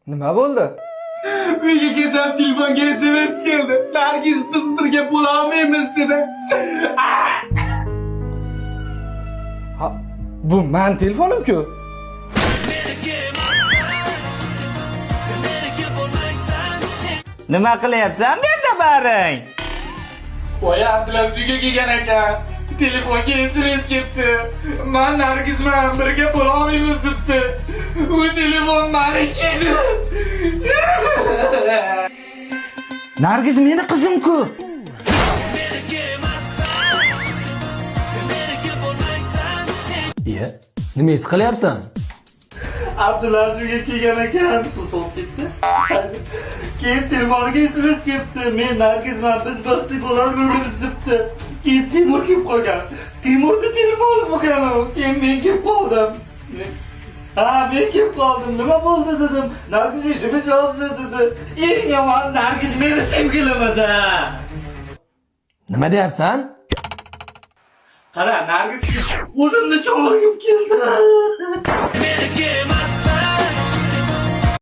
Nima bo'ldi? Menga kelsam telefonga SMS keldi. Nargiz biz birga bo'la olmaymiz dedi. Ha, bu men telefonim-ku. Nima qilyapsan bu yerda baring? Boya Abdulaziz uyga kelgan ekan. Telefonga SMS ketdi. Men Nargiz bilan birga bo'la olmaymiz debdi. U telefon meniki edi. Nargiz meni qizim-ku. Iya, nima his qilyapsan? Abdulaziz uyga kelgan ekan. Suv solib ketdi. Keyin telefoniga SMS ketdi. Men Nargiz bilan biz baxtli bo'la olmaymiz debdi. Keyin Timur kelib qolgan. Timurni telefoni bo'lgan. Keyin men kelib qoldim. Men kelib qoldim. Nima bo'ldi dedim. Nargiz SMS yozdi dedi. Eng yomon Nargiz meni sevgilim edi. Nima deyapsan? Qara, Nargiz o'zimni chog'im keldi.